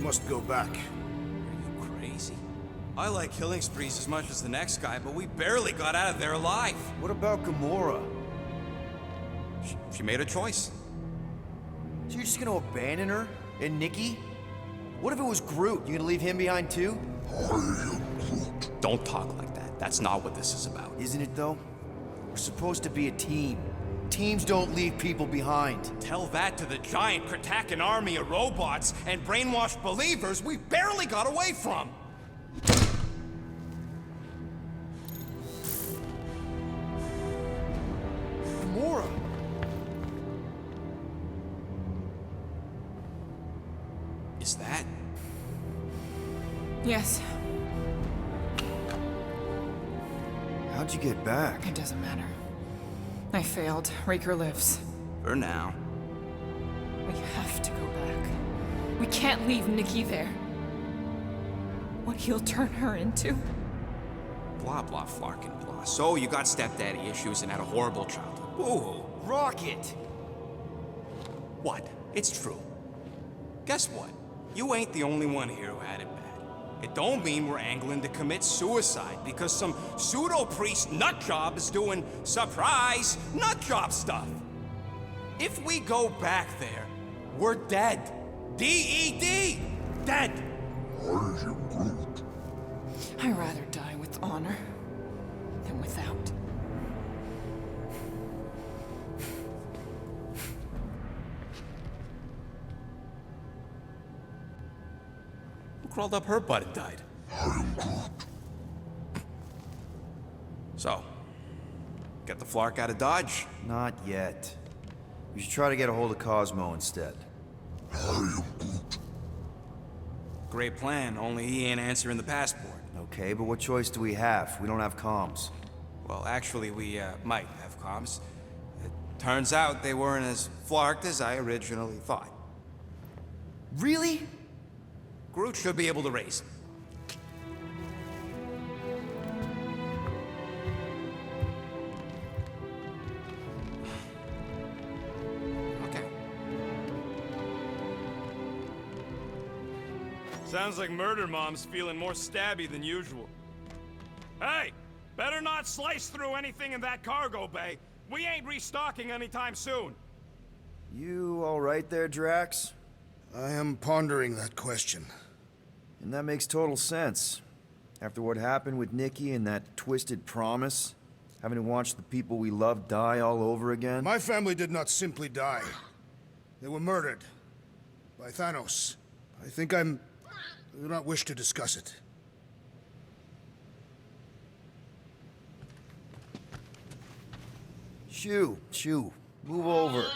must go back. Are you crazy? I like killing sprees as much as the next guy, but we barely got out of there alive. What about Gamora? She made a choice. So you're just gonna abandon her? And Nikki? What if it was Groot? You gonna leave him behind too? Don't talk like that. That's not what this is about. Isn't it though? We're supposed to be a team. Teams don't leave people behind. Tell that to the giant Kratakan army of robots and brainwashed believers we barely got away from. Gamora! Is that? Yes, How'd you get back? it doesn't matter. I failed. Raker lives. For now. We have to go back. We can't leave Nikki there. What he'll turn her into. Blah, blah, flarkin' blah. So you got stepdaddy issues and had a horrible childhood. Ooh. Rocket! What? It's true. Guess what? You ain't the only one here who had it bad. It don't mean we're angling to commit suicide because some pseudo-priest nutjob is doing surprise nutjob stuff. If we go back there, we're dead. D-E-D! Dead! I'd rather die with honor than without. Who crawled up her butt and died? So, get the Flark out of Dodge? Not yet. We should try to get a hold of Cosmo instead. Great plan, only he ain't answering the passport. Okay, but what choice do we have? We don't have comms. Well, actually, we might have comms. It turns out they weren't as flarked as I originally thought. Really? Groot should be able to raise him. Okay. Sounds like Murder Mom's feeling more stabby than usual. Hey! Better not slice through anything in that cargo bay. We ain't restocking anytime soon. You alright there, Drax? I am pondering that question. And that makes total sense. After what happened with Nikki and that twisted promise, having to watch the people we love die all over again. My family did not simply die. They were murdered. By Thanos. I do not wish to discuss it. Shoo, move over.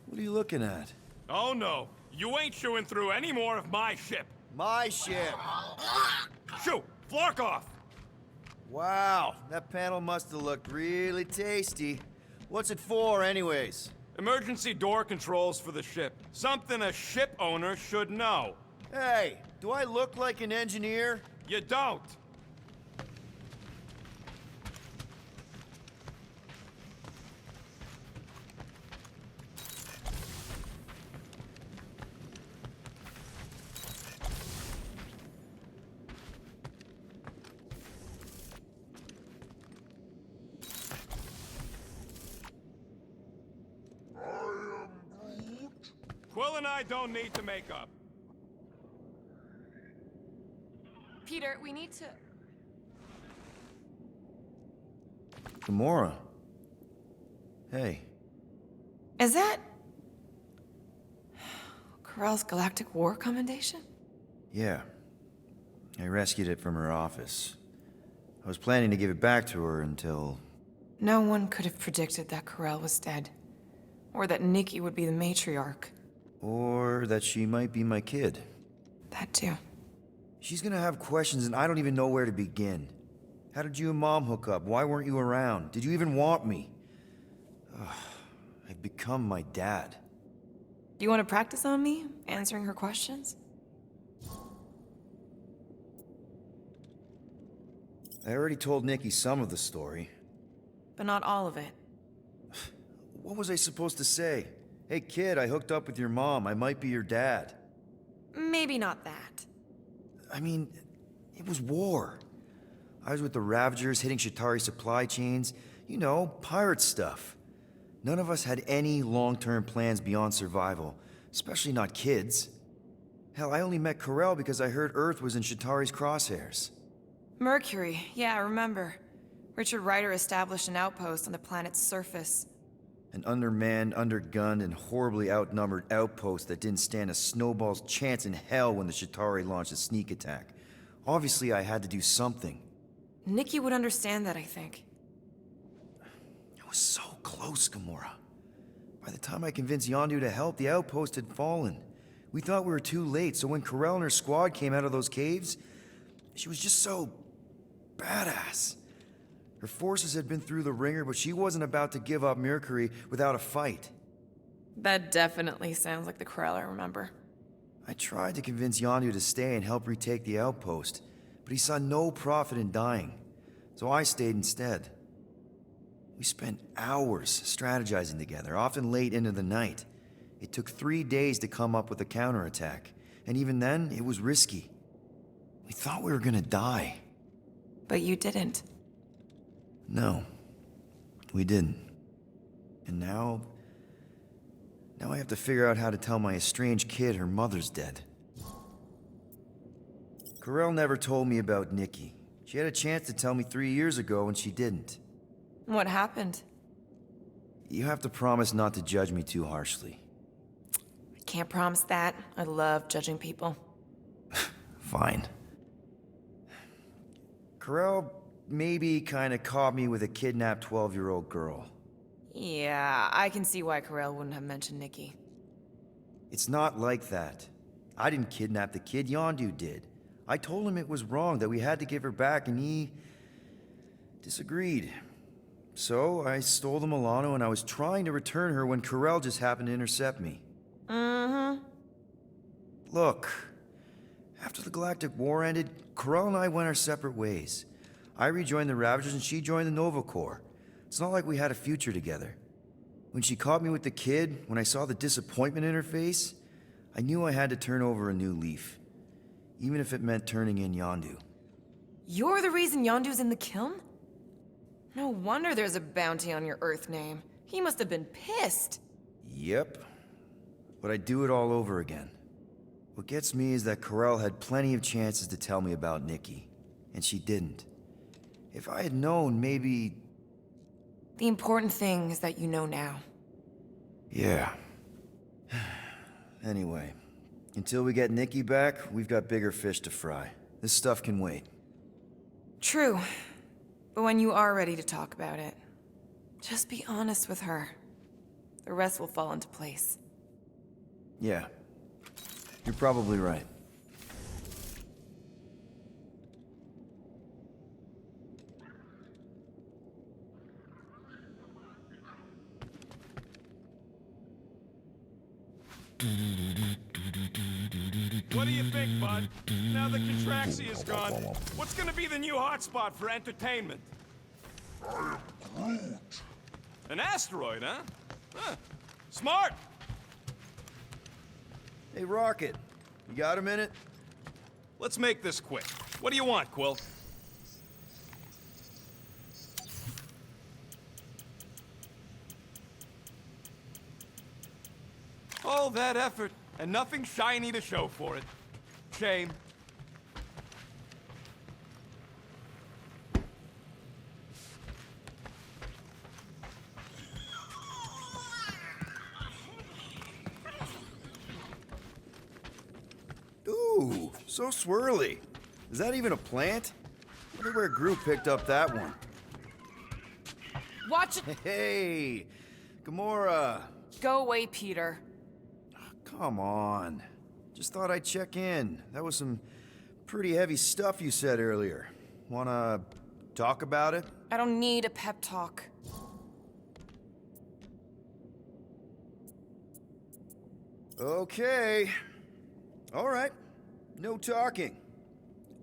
What are you looking at? Oh no, you ain't chewing through any more of my ship. My ship! Shoo! Flark off! Wow, that panel must have looked really tasty. What's it for, anyways? Emergency door controls for the ship. Something a ship owner should know. Hey, do I look like an engineer? You don't. Quill and I don't need to make up. Peter, we need to... Gamora. Hey. Is that... Corell's Galactic War Commendation? Yeah. I rescued it from her office. I was planning to give it back to her until... No one could have predicted that Corell was dead. Or that Nikki would be the matriarch. Or that she might be my kid. That too. She's gonna have questions and I don't even know where to begin. How did you and Mom hook up? Why weren't you around? Did you even want me? Ugh, I've become my dad. Do you want to practice on me, answering her questions? I already told Nikki some of the story. But not all of it. What was I supposed to say? Hey kid, I hooked up with your mom. I might be your dad. Maybe not that. I mean, it was war. I was with the Ravagers hitting Shatari supply chains. You know, pirate stuff. None of us had any long-term plans beyond survival, especially not kids. Hell, I only met Corell because I heard Earth was in Shatari's crosshairs. Mercury, yeah, I remember. Richard Ryder established an outpost on the planet's surface. An undermanned, undergunned, and horribly outnumbered outpost that didn't stand a snowball's chance in hell when the Shatari launched a sneak attack. Obviously, I had to do something. Nikki would understand that, I think. I was so close, Gamora. By the time I convinced Yondu to help, the outpost had fallen. We thought we were too late, so when Corell and her squad came out of those caves, she was just so badass. Her forces had been through the ringer, but she wasn't about to give up Mercury without a fight. That definitely sounds like the Corell I remember. I tried to convince Yondu to stay and help retake the outpost, but he saw no profit in dying, so I stayed instead. We spent hours strategizing together, often late into the night. It took 3 days to come up with a counterattack, and even then, it was risky. We thought we were gonna die. But you didn't. No, we didn't. And now I have to figure out how to tell my estranged kid her mother's dead. Corell never told me about Nikki. She had a chance to tell me 3 years ago and she didn't. What happened? You have to promise not to judge me too harshly. I can't promise that. I love judging people. Fine. Corell maybe kinda caught me with a kidnapped 12-year-old girl. Yeah, I can see why Corell wouldn't have mentioned Nikki. It's not like that. I didn't kidnap the kid, Yondu did. I told him it was wrong, that we had to give her back, and he disagreed. So I stole the Milano and I was trying to return her when Corell just happened to intercept me. Mm-hmm. Look, after the Galactic War ended, Corell and I went our separate ways. I rejoined the Ravagers and she joined the Nova Corps. It's not like we had a future together. When she caught me with the kid, when I saw the disappointment in her face, I knew I had to turn over a new leaf. Even if it meant turning in Yondu. You're the reason Yondu's in the kiln? No wonder there's a bounty on your Earth name. He must have been pissed. Yep. But I'd do it all over again. What gets me is that Corell had plenty of chances to tell me about Nikki, and she didn't. If I had known, maybe... The important thing is that you know now. Yeah. Anyway, until we get Nikki back, we've got bigger fish to fry. This stuff can wait. True. But when you are ready to talk about it, just be honest with her. The rest will fall into place. Yeah. You're probably right. What do you think, bud? Now the Contraxi is gone, what's gonna be the new hotspot for entertainment? I am Groot. An asteroid, huh? Huh. Smart! Hey, Rocket. You got a minute? Let's make this quick. What do you want, Quill? All that effort, and nothing shiny to show for it. Shame. Ooh, so swirly. Is that even a plant? Wonder where Groot picked up that one. Watch it! Hey, Gamora. Go away, Peter. Come on. Just thought I'd check in. That was some pretty heavy stuff you said earlier. Wanna talk about it? I don't need a pep talk. Okay. All right. No talking.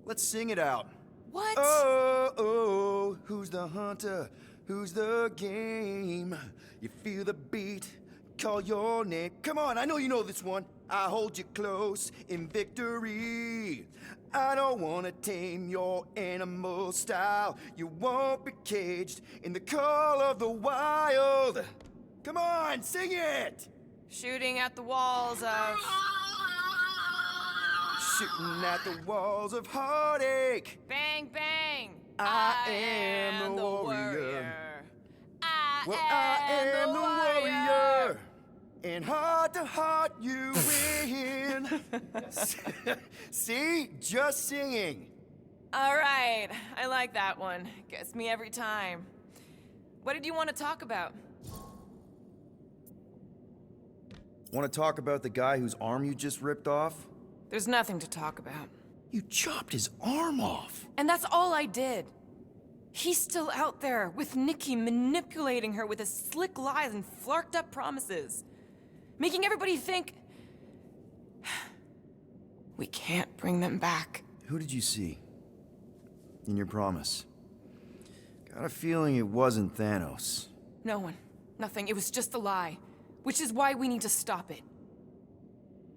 Let's sing it out. What? Oh, oh, who's the hunter? Who's the game? You feel the beat call your name. Come on, I know you know this one. I hold you close in victory. I don't wanna tame your animal style. You won't be caged in the call of the wild. Come on, sing it! Shooting at the walls of... Shooting at the walls of heartache. Bang, bang! I am the warrior. I am the warrior. And heart to heart you win. See? Just singing. All right, I like that one. Gets me every time. What did you want to talk about? Want to talk about the guy whose arm you just ripped off? There's nothing to talk about. You chopped his arm off. And that's all I did. He's still out there with Nikki manipulating her with his slick lies and flarked up promises. Making everybody think... we can't bring them back. Who did you see? In your promise? Got a feeling it wasn't Thanos. No one. Nothing. It was just a lie. Which is why we need to stop it.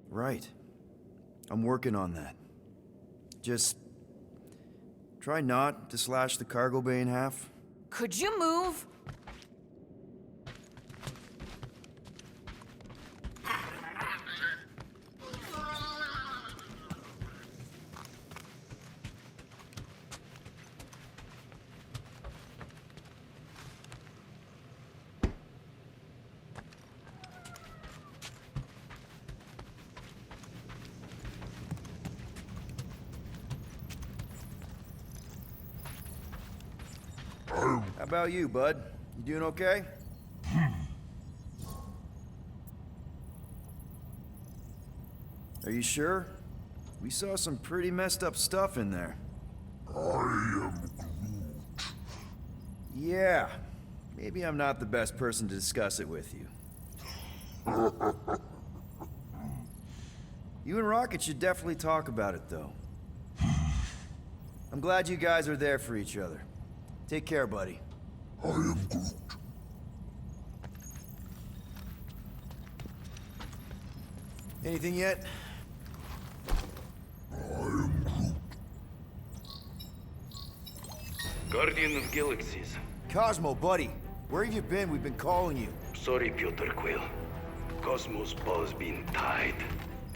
Right. I'm working on that. Just... try not to slash the cargo bay in half. Could you move? How about you, bud? You doing okay? Are you sure? We saw some pretty messed up stuff in there. I am Groot. Yeah. Maybe I'm not the best person to discuss it with you. You and Rocket should definitely talk about it, though. I'm glad you guys are there for each other. Take care, buddy. I am Groot. Anything yet? I am Groot. Guardian of Galaxies. Cosmo, buddy. Where have you been? We've been calling you. Sorry, Piotr Quill. Cosmos ball's been tied.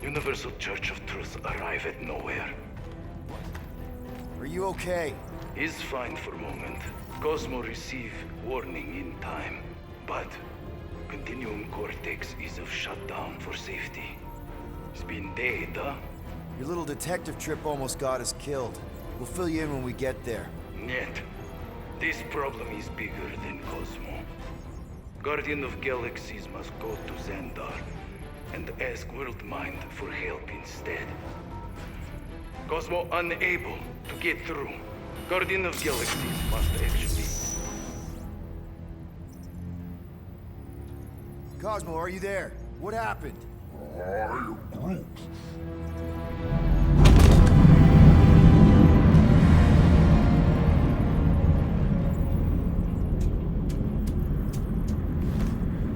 Universal Church of Truth arrive at nowhere. Are you okay? Is fine for moment. Cosmo receive warning in time. But Continuum Cortex is of shutdown for safety. It's been dead, huh? Your little detective trip almost got us killed. We'll fill you in when we get there. Yet, this problem is bigger than Cosmo. Guardian of Galaxies must go to Xandar and ask Worldmind for help instead. Cosmo unable to get through. Guardian of Galaxies must actually... Cosmo, are you there? What happened? I am Groot.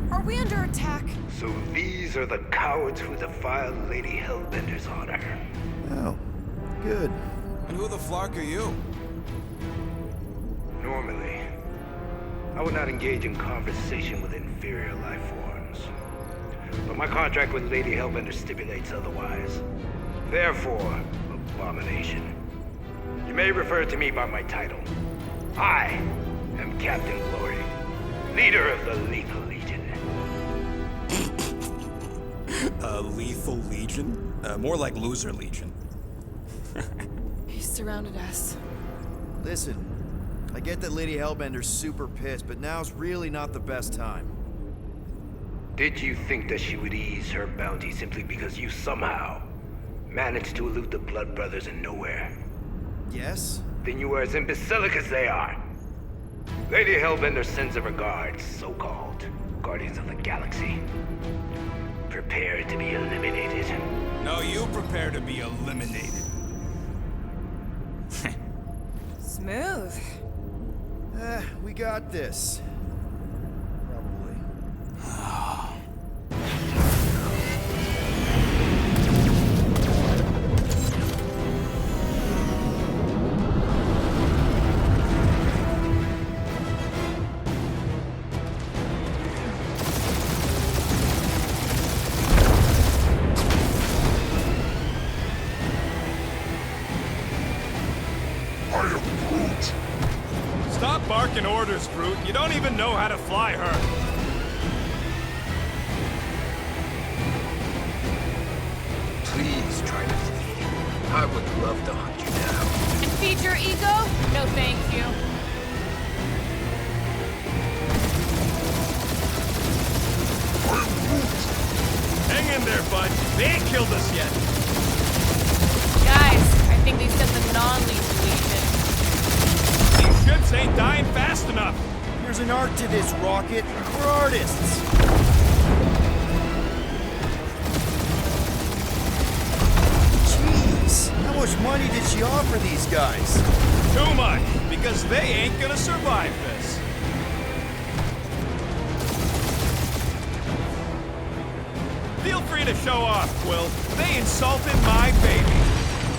Are we under attack? So these are the cowards who defiled Lady Hellbender's honor. Oh, good. And who the flark are you? Normally, I would not engage in conversation with inferior life forms. But my contract with Lady Hellbender stipulates otherwise. Therefore, abomination. You may refer to me by my title. I am Captain Glory, leader of the Lethal Legion. Lethal Legion? More like Loser Legion. He surrounded us. Listen, I get that Lady Hellbender's super pissed, but now's really not the best time. Did you think that she would ease her bounty simply because you somehow managed to elude the Blood Brothers in nowhere? Yes? Then you are as imbecilic as they are. Lady Hellbender sends her regards, so-called Guardians of the Galaxy. Prepare to be eliminated. No, you prepare to be eliminated. Smooth. We got this. Probably. helicopters, Groot. You don't even know how to fly her. Please try to flee. I would love to hunt you down. And feed your ego? No, thank you. Hang in there, bud. They ain't killed us yet. Guys, I think they sent the non-lethal legion. These ships ain't dying fast enough. There's an art to this, Rocket. We're artists. Jeez, how much money did she offer these guys? Too much, because they ain't gonna survive this. Feel free to show off, Quill. They insulted my baby.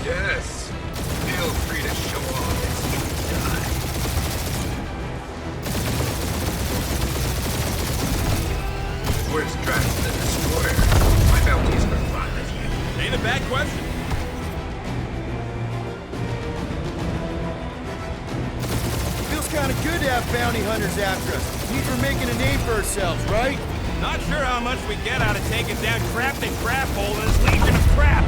Yes. Feel free to show off as you die. Where's Drax the Destroyer? My bounties are fond of you. Ain't a bad question. Feels kind of good to have bounty hunters after us. Means we're making a name for ourselves, right? Not sure how much we get out of taking down Captain Craphole and his Legion of Crap.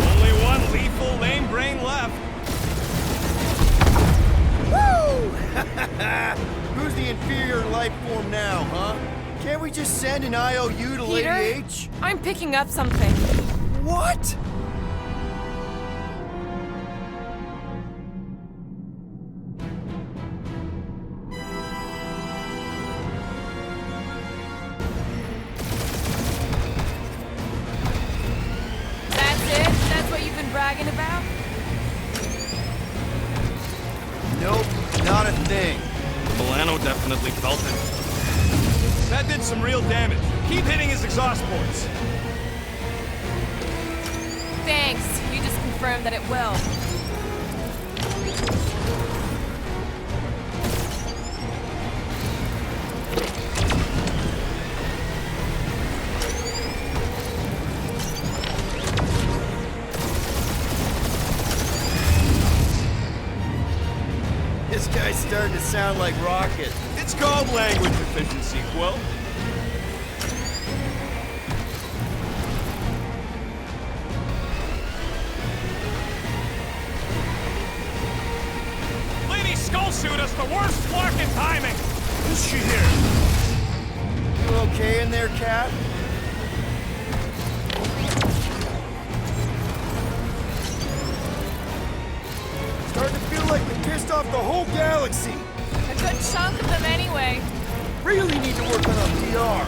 Only one lethal lame brain left. Woo! Who's the inferior life form now, huh? Can't we just send an IOU to Peter, Lady H? I'm picking up something. What? That's it? That's what you've been bragging about? Nope, not a thing. Milano definitely felt it. That did some real damage. Keep hitting his exhaust ports. Thanks. You just confirmed that it will. This guy's starting to sound like Rocket. It's called language efficiency, Quill. Lady Skullsuit us the worst flark in timing. Is she here? You okay in there, Cap? Starting to feel like we pissed off the whole galaxy. A good chunk of them anyway. Really need to work on our PR.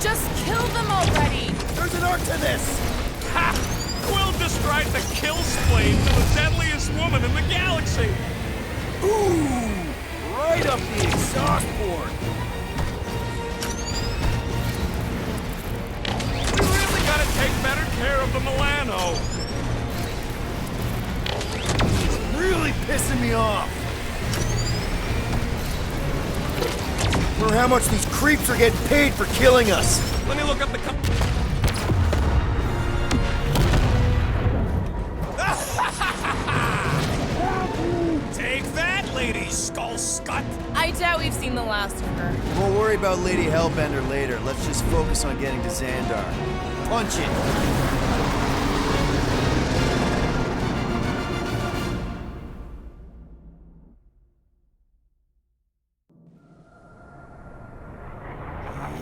Just kill them already! There's an art to this. Ha! Quill described the kill spleen to the deadliest woman in the galaxy. Ooh, right up the exhaust port. We really gotta take better care of the Milano. It's really pissing me off. For how much these creeps are getting paid for killing us. Let me look up the Take that, Lady Skull Scut! I doubt we've seen the last of her. We'll worry about Lady Hellbender later. Let's just focus on getting to Xandar. Punch it.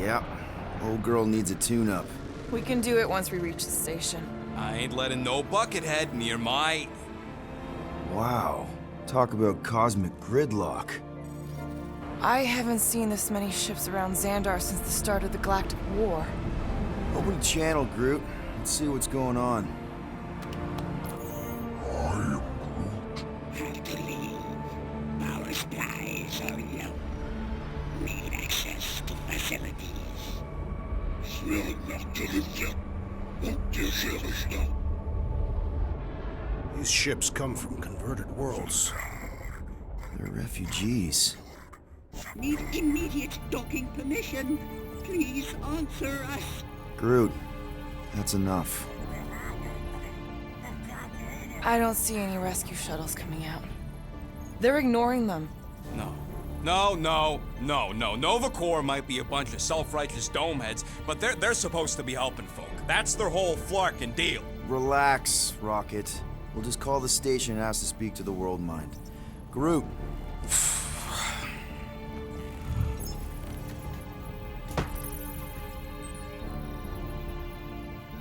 Yep. Old girl needs a tune-up. We can do it once we reach the station. I ain't letting no buckethead near my... Wow. Talk about cosmic gridlock. I haven't seen this many ships around Xandar since the start of the Galactic War. Open the channel, Groot. Let's see what's going on. Have to leave. Power supplies are low. Need access to facilities. These ships come from converted worlds. They're refugees. Need immediate docking permission. Please answer us. Groot, that's enough. I don't see any rescue shuttles coming out. They're ignoring them. No. Nova Corps might be a bunch of self-righteous domeheads, but they're supposed to be helping folk. That's their whole flarkin' deal. Relax, Rocket. We'll just call the station and ask to speak to the World Mind. Groot.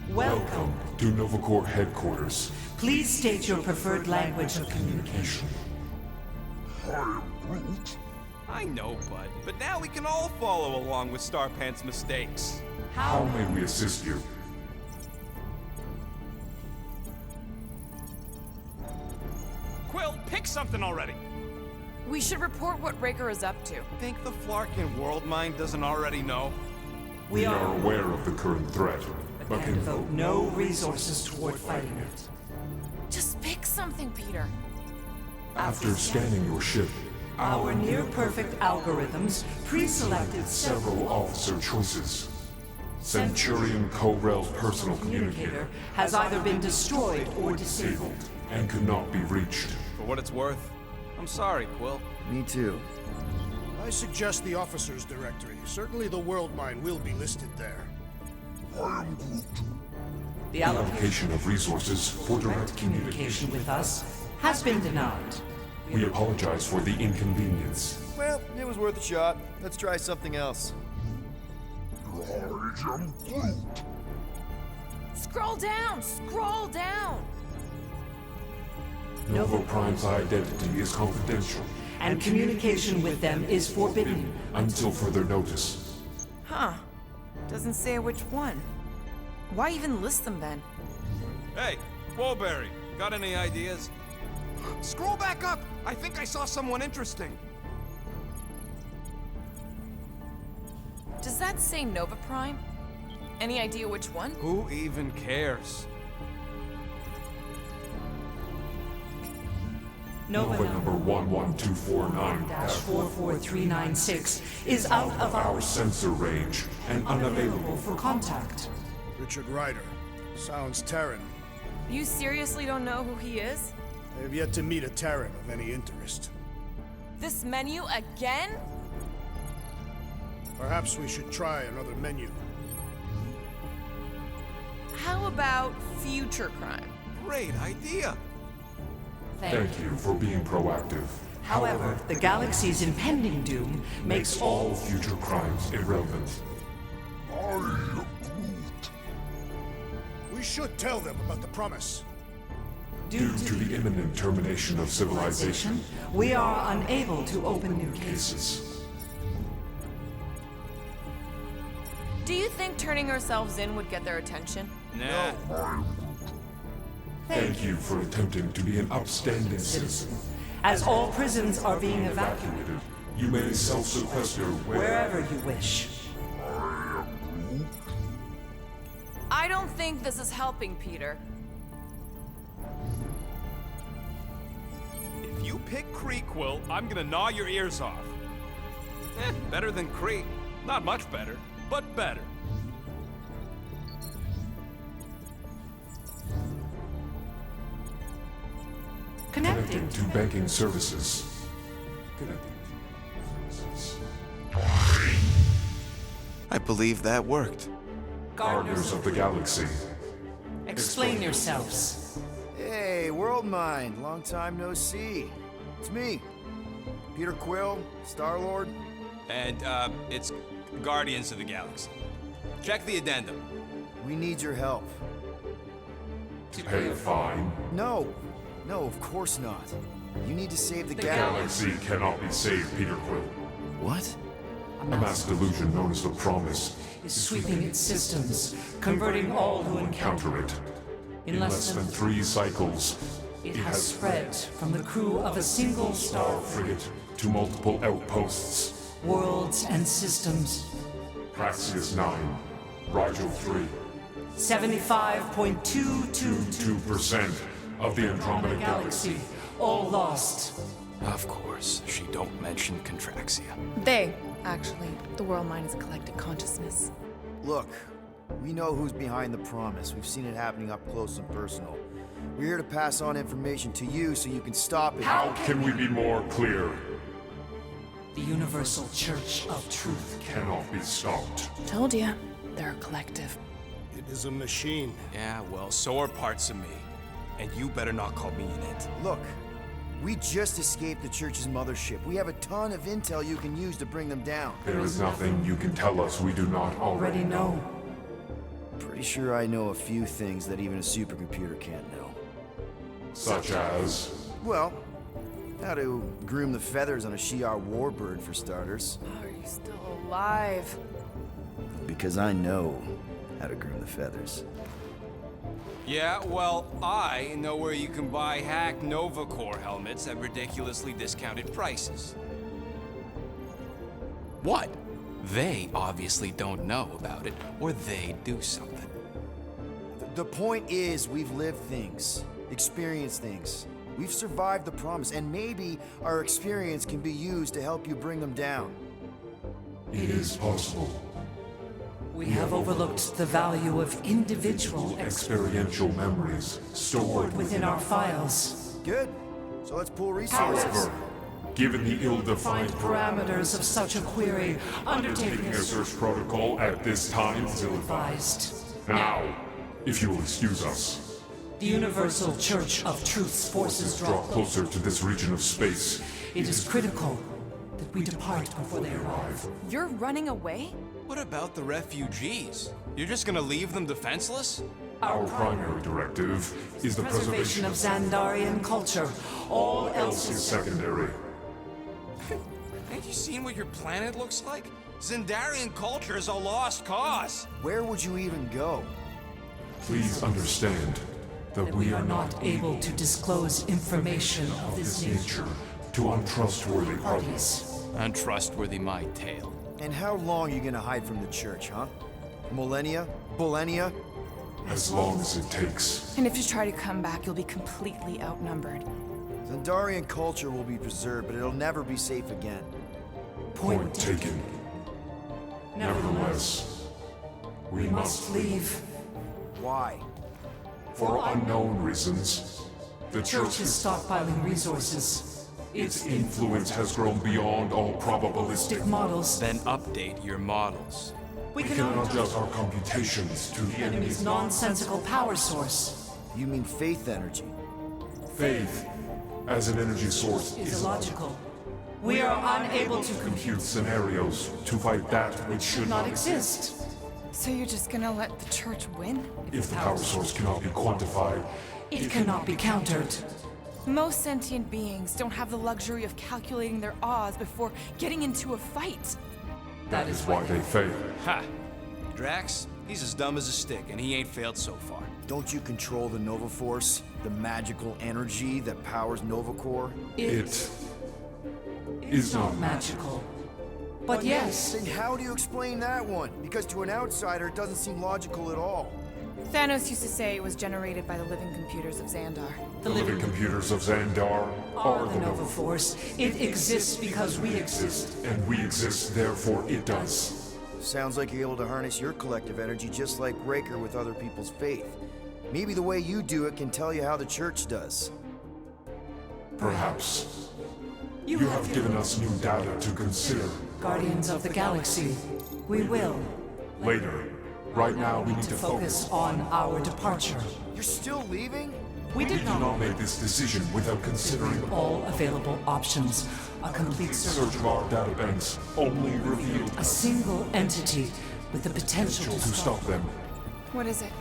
Welcome to Nova Corps headquarters. Please state your preferred language of communication. I am Groot. I know, bud, but now we can all follow along with Starpant's mistakes. How may we assist you? Quill, pick something already. We should report what Raker is up to. Think the Flarkin World Mind doesn't already know? We are aware of the current threat, but And can devote no resources toward fighting it. Just pick something, Peter. after scanning your ship, Our near-perfect algorithms pre-selected several officer choices. Centurion Co-Rel's personal communicator has either been destroyed or disabled. and could not be reached. For what it's worth, I'm sorry, Quill. Me too. I suggest the officers' directory. Certainly the World Mine will be listed there. I am Groot. The allocation Allocation of resources for direct communication with us has been denied. We apologize for the inconvenience. Well, it was worth a shot. Let's try something else. I am Groot. Scroll down! Scroll down! Nova Prime's identity is confidential And communication with them is forbidden. until further notice. Huh. Doesn't say which one. Why even list them then? Hey, Woolberry, got any ideas? Scroll back up! I think I saw someone interesting. Does that say Nova Prime? Any idea which one? Who even cares? Nova number 11249-44396 44396 is out of our our sensor range and unavailable for contact. Richard Ryder. Sounds Terran. You seriously don't know who he is? I have yet to meet a Terran of any interest. This menu again? Perhaps we should try another menu. How about future crime? Great idea. Thank you for being proactive. However, the galaxy's impending doom makes all All future crimes irrelevant. I am Groot. We should tell them about the promise. Due to the imminent termination of civilization, we are unable to open new cases. cases. Do you think turning ourselves in would get their attention? Nah. Thank you for attempting to be an upstanding citizen. As all prisons are being evacuated You may self-sequester wherever you wish. I don't think this is helping, Peter. If you pick Kree, Quill, I'm gonna gnaw your ears off. Better than Kree. Not much better, but better. Connecting. to banking services. Connecting to services. I believe that worked. Gardeners of the Galaxy. Explain yourselves. Hey, World Mind. Long time no see. It's me. Peter Quill, Star-Lord. And, it's Guardians of the Galaxy. Check the addendum. We need your help. Pay a fine. No, of course not. You need to save the Galaxy cannot be saved, Peter Quill. What? A mass delusion known as the Promise Is sweeping its systems, converting all who encounter counter it. in less than 3 cycles, it has spread from the crew of a single star frigate to multiple outposts. worlds and systems. Praxius 9, Rigel 3. 75.222% 2% of the Andromeda Galaxy. all lost. Of course, she don't mention Contraxia. They, actually. The world mind is a collective consciousness. Look, we know who's behind the promise. We've seen it happening up close and personal. We're here to pass on information to you so you can stop it. How can we be more clear? The Universal Church of Truth. Cannot be stopped. Told ya. They're a collective. It is a machine. Yeah, well, so are parts of me. And you better not call me in it. Look, we just escaped the church's mothership. We have a ton of intel you can use to bring them down. There is nothing you can tell us we do not already know. Pretty sure I know a few things that even a supercomputer can't know. Such as... Well, how to groom the feathers on a Shi'ar warbird, for starters. How are you still alive? Because I know how to groom the feathers. Yeah, well, I know where you can buy hacked Nova Corps helmets at ridiculously discounted prices. What? They obviously don't know about it, or they do something. The point is, we've lived things, experienced things. We've survived the promise, and maybe our experience can be used to help you bring them down. It is possible. We have overlooked the value of individual Experiential memories stored within our files. Good. So let's pool resources. However, given the ill-defined Parameters of such a query, undertaking undertaking a search protocol at this time is advised. Now, if you will excuse us, The Universal Church of Truth's forces draw closer to this region of space. It is critical that we depart before they arrive. You're running away? What about the refugees? You're just gonna leave them defenseless? Our primary directive is the preservation of Xandarian culture. All else is is secondary. Ain't you seen what your planet looks like? Xandarian culture is a lost cause. Where would you even go? Please understand that we are not able to disclose information of this nature to untrustworthy parties. Untrustworthy my tale. And how long are you gonna hide from the church, huh? Millennia? Millennia? As long as it takes. And if you try to come back, you'll be completely outnumbered. Xandarian culture will be preserved, but it'll never be safe again. Point taken. Nevertheless, we must leave. Why? For unknown reasons. The Church is stockpiling resources. Its influence has grown beyond all probabilistic. Models. Then update your models. We We can adjust our computations to the enemy's nonsensical power source. You mean faith energy? faith as an energy source Is is illogical. We are unable to compute scenarios to fight that which should not exist. So you're just gonna let the church win? If the power source cannot be quantified, It cannot be countered. Most sentient beings don't have the luxury of calculating their odds before getting into a fight. that is why they fail. Ha! Drax, he's as dumb as a stick, and he ain't failed so far. Don't you control the Nova Force? The magical energy that powers Nova Corps? It is not Magical. But yes, Then how do you explain that one? Because to an outsider, it doesn't seem logical at all. Thanos used to say it was generated by the living computers of Xandar. the living computers of Xandar are the Nova Force. It exists because we exist. and we exist, therefore it does. Sounds like you're able to harness your collective energy just like Raker with other people's faith. Maybe the way you do it can tell you how the church does. Perhaps. You have given us new data to consider. Guardians of the Galaxy. We will. Later. Right now, we need to Focus on our departure. You're still leaving? We did Do not not make this decision without considering all available options. A complete search. search of our databanks only revealed A single entity with the potential to to stop them. What is it?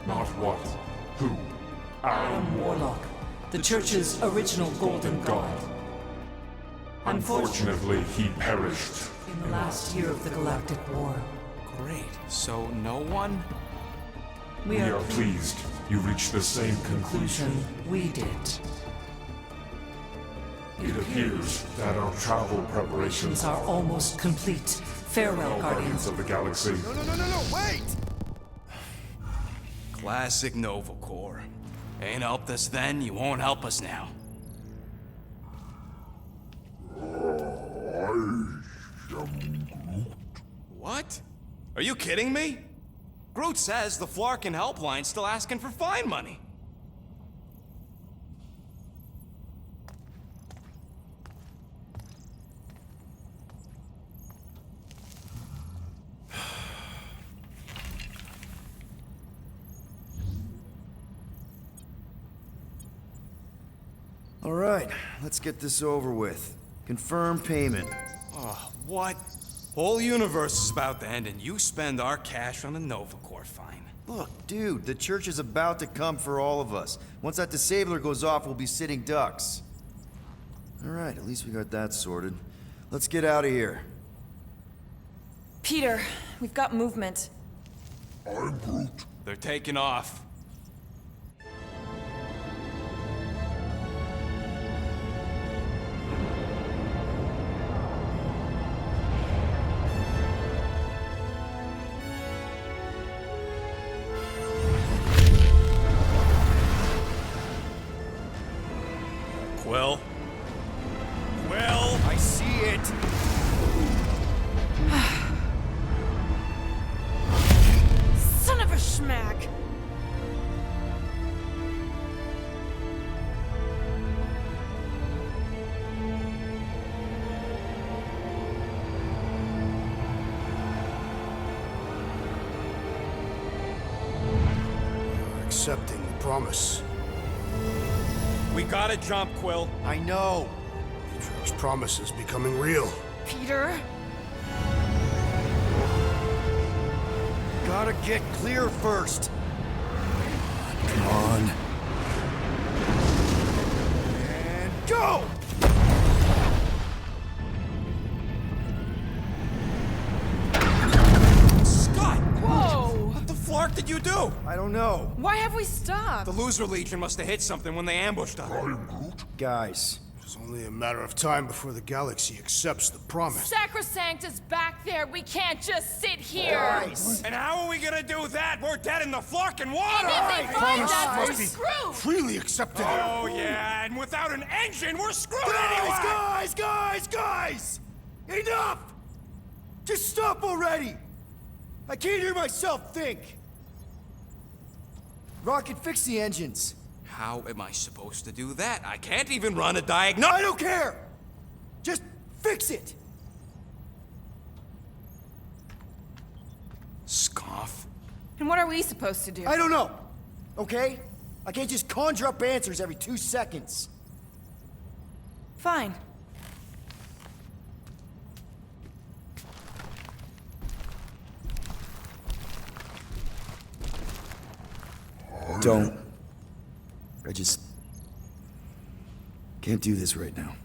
Not what, who, our Warlock, the Church's original Golden God. Unfortunately, he perished. In the last year of the Galactic War, Great. So no one? we We are are pleased you reached the same conclusion. we did. It appears that our travel preparations These are almost complete. Farewell, Guardians Guardians. of the Galaxy. No, wait! Classic Nova Corps. Ain't helped us then, you won't help us now. I am Groot. What? Are you kidding me? Groot says the Flarkin helpline's still asking for fine money. All right, let's get this over with. Confirm payment. Oh, what? Whole universe is about to end and you spend our cash on a Nova Corps fine. Look, dude, the church is about to come for all of us. Once that disabler goes off, we'll be sitting ducks. All right, at least we got that sorted. Let's get out of here. Peter, we've got movement. I'm Groot. They're taking off. Quill? Quill? I see it! Son of a schmack! You're accepting the promise. We gotta jump, Quill. I know! Peter's promise is becoming real. Peter? Gotta get clear first. Come on. And go! Scott! Whoa! What the flark did you do? I don't know. Why have we stopped? The Loser Legion must have hit something when they ambushed us. I'm Groot. Guys, It's only a matter of time before the galaxy accepts the promise. Sacrosanct is back there. We can't just sit here. guys! And how are we gonna do that? We're dead in the flarkin' water! If they find us, we're Must be screwed. freely accepted. Oh, yeah, and without an engine, we're screwed anyway! Guys! Enough! Just stop already! I can't hear myself think! Rocket, fix the engines. How am I supposed to do that? I can't even run a I diagnostic. don't care! Just fix it! Scoff. And what are we supposed to do? I don't know, okay? I can't just conjure up answers every 2 seconds. Fine. Don't. I just can't do this right now.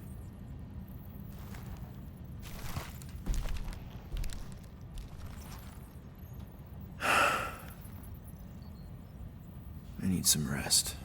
I need some rest.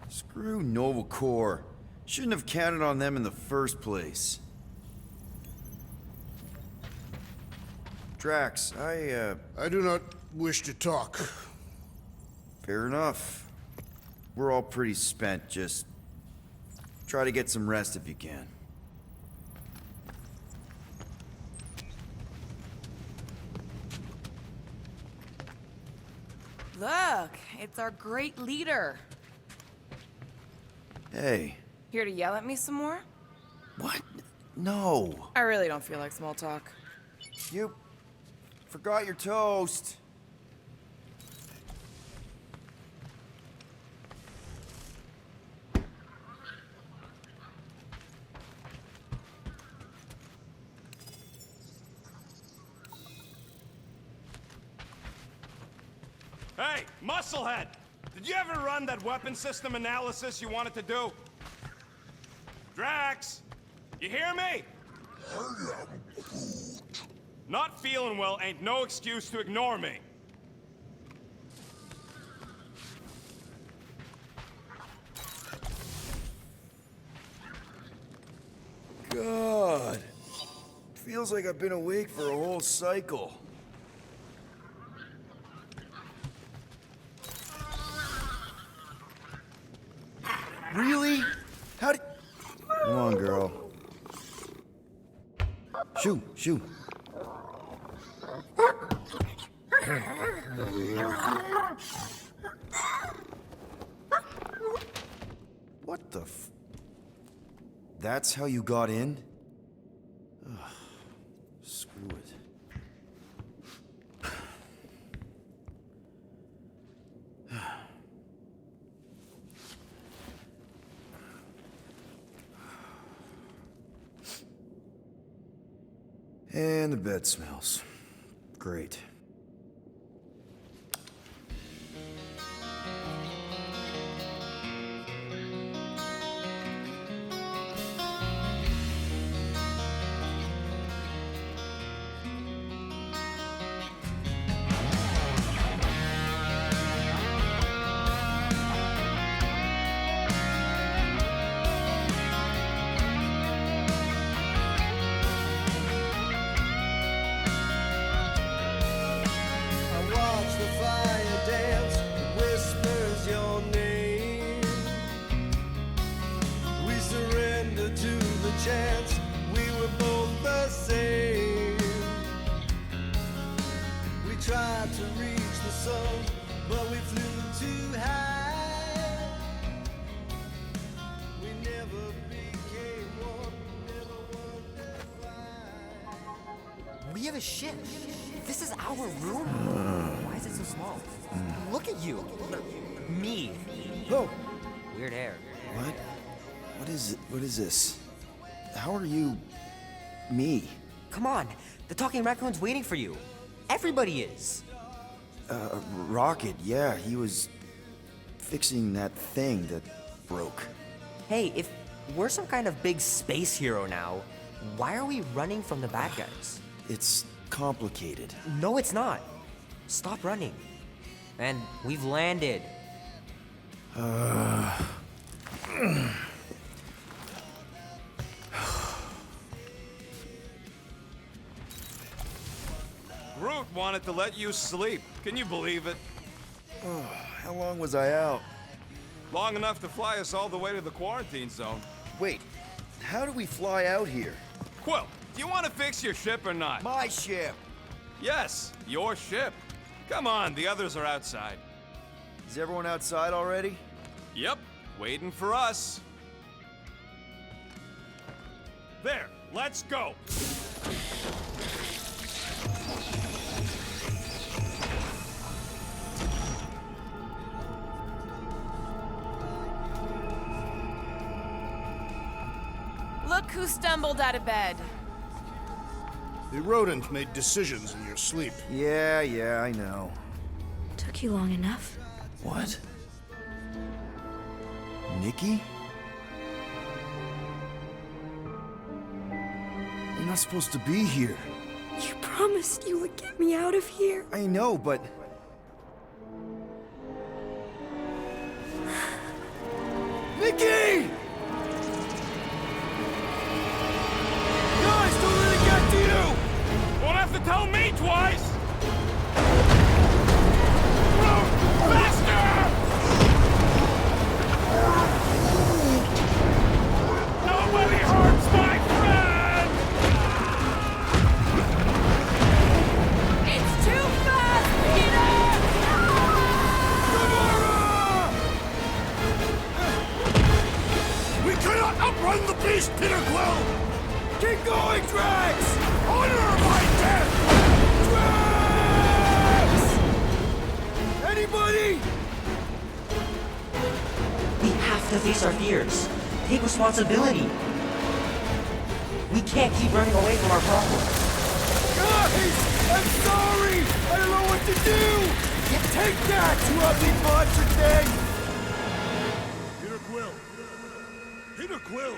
Screw Nova Corps. Shouldn't have counted on them in the first place. Drax, I do not wish to talk. fair enough. We're all pretty spent, just try to get some rest if you can. Look, it's our great leader. Hey, Here to yell at me some more? what? No. I really don't feel like small talk. You forgot your toast. Hey, Musclehead! Did you ever run that weapon system analysis you wanted to do? Drax! You hear me? Not feeling well ain't no excuse to ignore me. God. Feels like I've been awake for a whole cycle. Really? How did... Come on, girl. Shoo, shoo. What the f... That's how you got in? Ugh. Screw it. And the bed smells. Great. chance we were both the same. We tried to reach the sun, but we flew too high. We never became one, never wondered why. We have a ship. This is our room? Why is it so small? Look at you. Me. Oh. Weird hair. What? What is it? What is this? How are you... me? Come on. The talking raccoon's waiting for you. Everybody is. Rocket, yeah, he was fixing that thing that broke. Hey, if we're some kind of big space hero now, why are we running from the bad guys? It's complicated. No, it's not. Stop running. And we've landed. Groot wanted to let you sleep. Can you believe it? How long was I out? Long enough to fly us all the way to the quarantine zone. Wait, how do we fly out here? Quill, do you want to fix your ship or not? My ship! Yes, your ship. Come on, the others are outside. Is everyone outside already? Yep, waiting for us. There, let's go. Look who stumbled out of bed. The rodent made decisions in your sleep. Yeah, I know. Took you long enough. What? Nikki? You're not supposed to be here. You promised you would get me out of here. I know, but... Nikki! Guys, don't let it get to you! Won't have to tell me twice! Run! Faster! Nobody hurts my friend! It's too fast, Peter! We cannot outrun the beast, Peter Quill! Keep going, Drax! Honor my death! Drax! Anybody? We have to face our fears. Take responsibility. We can't keep running away from our problems. Guys! I'm sorry! I don't know what to do! Take that, you ugly monster thing! Peter Quill! Peter Quill!